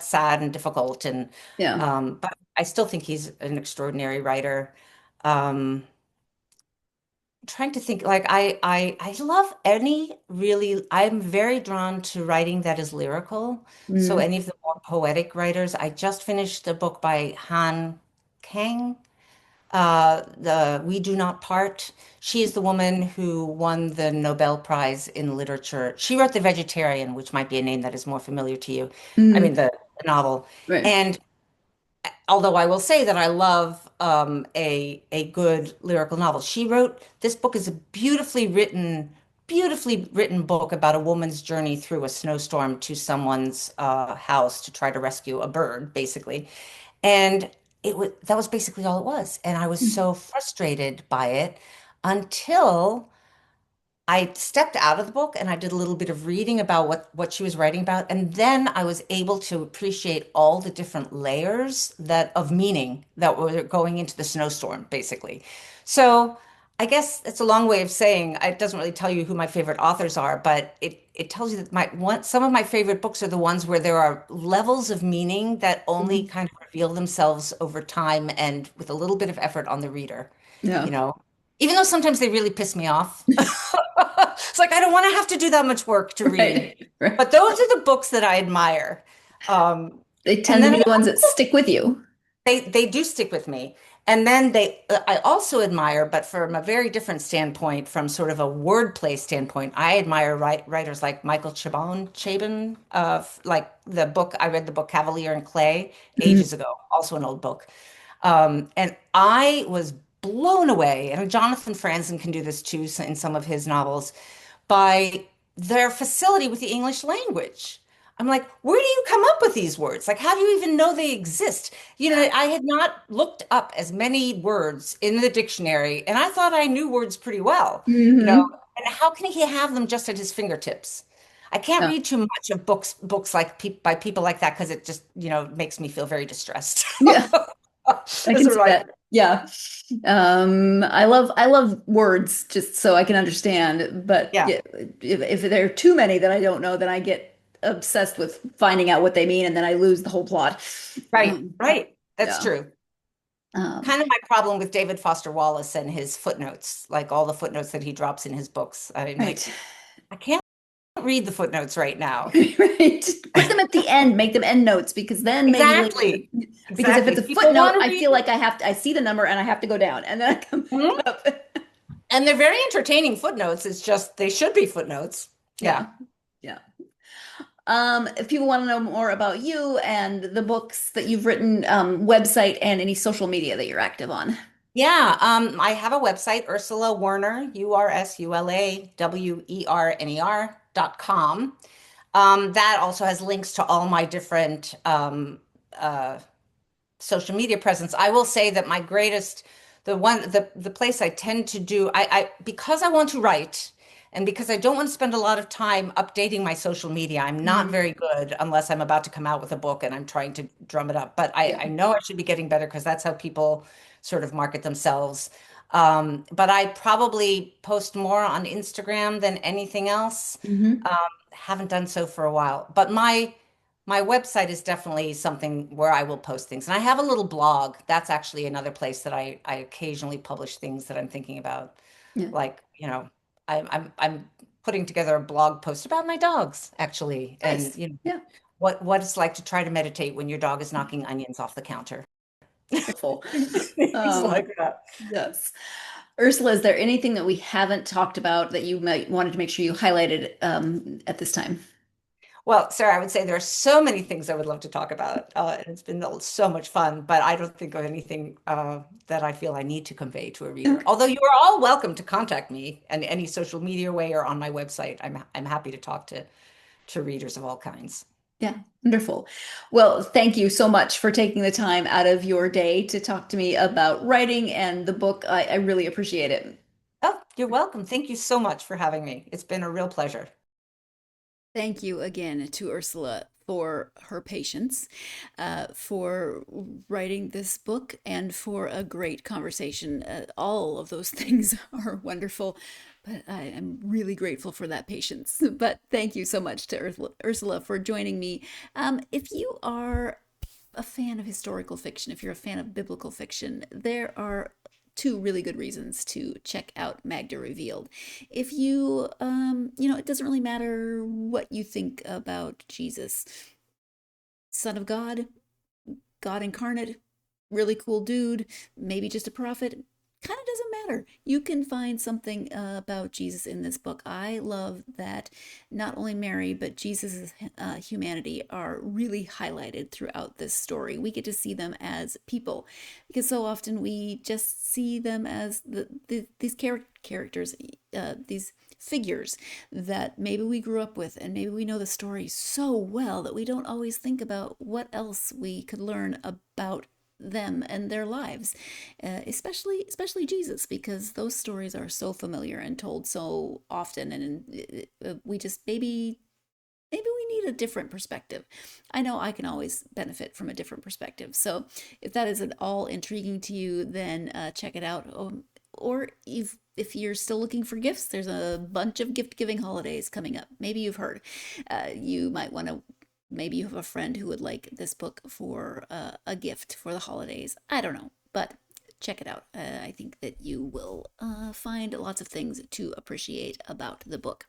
sad and difficult, and Yeah. but I still think he's an extraordinary writer. Um, Trying to think, like I love any really. I'm very drawn to writing that is lyrical. So Mm. any of the more poetic writers. I just finished a book by Han Kang, the We Do Not Part. She is the woman who won the Nobel Prize in Literature. She wrote The Vegetarian, which might be a name that is more familiar to you. I mean, Mm. the novel. Right. And although I will say that I love a good lyrical novel. She wrote this book is a beautifully written book about a woman's journey through a snowstorm to someone's house to try to rescue a bird, basically. And that was basically all it was. And I was so frustrated by it until I stepped out of the book and I did a little bit of reading about what she was writing about, and then I was able to appreciate all the different layers that of meaning that were going into the snowstorm, basically. So I guess it's a long way of saying it doesn't really tell you who my favorite authors are, but it tells you that some of my favorite books are the ones where there are levels of meaning that only Mhm. kind of reveal themselves over time and with a little bit of effort on the reader, you Yeah. know. Even though sometimes they really piss me off. It's like I don't want to have to do that much work to read. Right. Right. But those are the books that I admire. Um, They and tend to then be the ones that stick with you. they do stick with me. And then I also admire, but from a very different standpoint, from sort of a wordplay standpoint, I admire writers like Michael Chabon, like I read the book Cavalier and Clay Mm. ages ago, also an old book. And I was blown away, and Jonathan Franzen can do this too in some of his novels, by their facility with the English language. I'm like, where do you come up with these words? Like, how do you even know they exist? You know, I had not looked up as many words in the dictionary, and I thought I knew words pretty well, you know, Hmm. and how can he have them just at his fingertips? I can't Yeah. read too much of books like by people like that because it just, makes me feel very distressed. Yeah. I As can a see writer. that. Yeah. I love words just so I can understand, but Yeah, yeah, if there are too many that I don't know, then I get obsessed with finding out what they mean and then I lose the whole plot. right, Um, right. That's yeah. true. Um, Kind of my problem with David Foster Wallace and his footnotes, like all the footnotes that he drops in his books. I'm like, right. I can't read the footnotes right now. Right. Put them at the end, make them end notes because then maybe later. Exactly. Because if Exactly. it's a People footnote, want to I read. feel like I see the number and I have to go down and then I come back Mhm. up. And they're very entertaining footnotes. It's just they should be footnotes. Yeah. Yeah. Yeah. If people want to know more about you and the books that you've written, website and any social media that you're active on. Yeah. I have a website, Ursula Werner, UrsulaWerner.com. That also has links to all my different uh, social media presence. I will say that my greatest, the place I tend to do, because I want to write and because I don't want to spend a lot of time updating my social media, I'm not Mhm. very good unless I'm about to come out with a book and I'm trying to drum it up. But Yeah. I know I should be getting better because that's how people sort of market themselves. But I probably post more on Instagram than anything else. Hmm. Haven't done so for a while, but my website is definitely something where I will post things. And I have a little blog. That's actually another place that I occasionally publish things that I'm thinking about. Yeah. Like, I'm putting together a blog post about my dogs, actually, and Nice. Yeah. what it's like to try to meditate when your dog is knocking onions off the counter. Wonderful. Things like that. Yes. Ursula, is there anything that we haven't talked about that you might wanted to make sure you highlighted at this time? Well, Sarah, I would say there are so many things I would love to talk about. And it's been so much fun, but I don't think of anything that I feel I need to convey to a reader. Okay. Although you are all welcome to contact me in any social media way or on my website. I'm happy to talk to readers of all kinds. Yeah, wonderful. Well, thank you so much for taking the time out of your day to talk to me about writing and the book. I really appreciate it. Oh, you're welcome. Thank you so much for having me. It's been a real pleasure. Thank you again to Ursula for her patience, for writing this book, and for a great conversation. All of those things are wonderful, but I am really grateful for that patience. But thank you so much to Ursula for joining me. If you are a fan of historical fiction, if you're a fan of biblical fiction, there are two really good reasons to check out Magda Revealed. If you, it doesn't really matter what you think about Jesus, Son of God, God incarnate, really cool dude, maybe just a prophet. Kind of doesn't matter. You can find something about Jesus in this book. I love that not only Mary, but Jesus' humanity are really highlighted throughout this story. We get to see them as people because so often we just see them as these characters, these figures that maybe we grew up with and maybe we know the story so well that we don't always think about what else we could learn about them and their lives, especially Jesus, because those stories are so familiar and told so often, and we just maybe we need a different perspective. I know I can always benefit from a different perspective. So if that is at all intriguing to you, then check it out. Or if you're still looking for gifts, there's a bunch of gift giving holidays coming up. Maybe you've heard. You might want to. Maybe you have a friend who would like this book for a gift for the holidays. I don't know, but check it out. I think that you will find lots of things to appreciate about the book.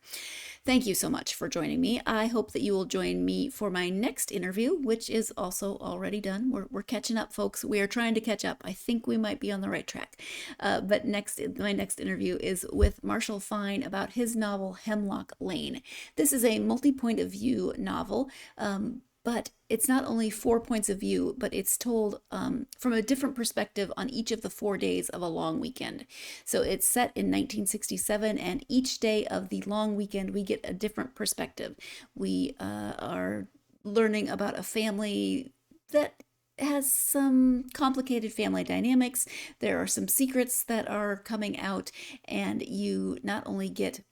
Thank you so much for joining me. I hope that you will join me for my next interview, which is also already done. We're catching up, folks. We are trying to catch up. I think we might be on the right track. But my next interview is with Marshall Fine about his novel Hemlock Lane. This is a multi-point of view novel. But it's not only 4 points of view, but it's told from a different perspective on each of the 4 days of a long weekend. So it's set in 1967, and each day of the long weekend, we get a different perspective. We are learning about a family that has some complicated family dynamics. There are some secrets that are coming out, and you not only get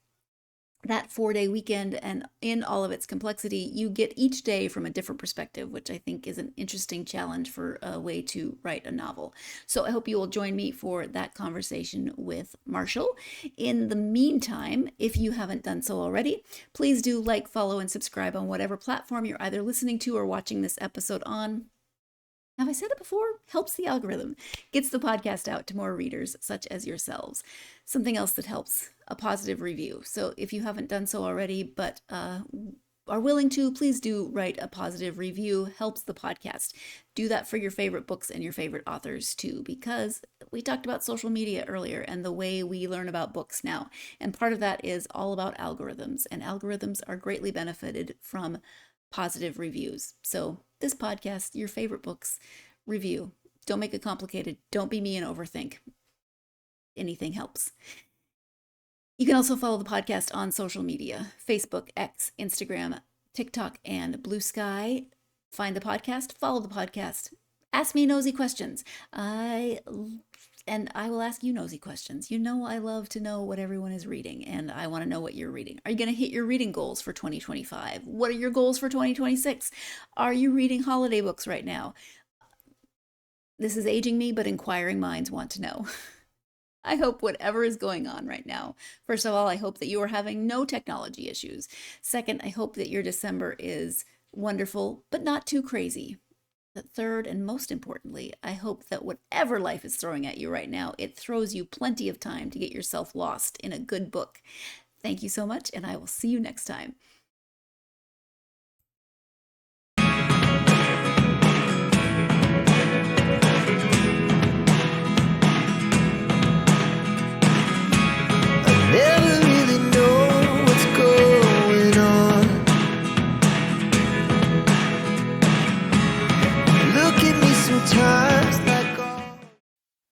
that 4 day weekend and in all of its complexity, you get each day from a different perspective, which I think is an interesting challenge for a way to write a novel. So I hope you will join me for that conversation with Marshall. In the meantime, if you haven't done so already, please do like, follow, and subscribe on whatever platform you're either listening to or watching this episode on. Have I said it before? Helps the algorithm, gets the podcast out to more readers such as yourselves. Something else that helps, a positive review. So if you haven't done so already, but are willing to, please do write a positive review. Helps the podcast. Do that for your favorite books and your favorite authors too, because we talked about social media earlier and the way we learn about books now. And part of that is all about algorithms, and algorithms are greatly benefited from positive reviews. So this podcast, your favorite books, review. Don't make it complicated. Don't be me and overthink. Anything helps. You can also follow the podcast on social media: Facebook, X, Instagram, TikTok, and Blue Sky. Find the podcast, follow the podcast, ask me nosy questions. And I will ask you nosy questions. You know I love to know what everyone is reading, and I want to know what you're reading. Are you going to hit your reading goals for 2025? What are your goals for 2026? Are you reading holiday books right now? This is aging me, but inquiring minds want to know. I hope whatever is going on right now, first of all, I hope that you are having no technology issues. Second, I hope that your December is wonderful, but not too crazy. But third, and most importantly, I hope that whatever life is throwing at you right now, it throws you plenty of time to get yourself lost in a good book. Thank you so much, and I will see you next time.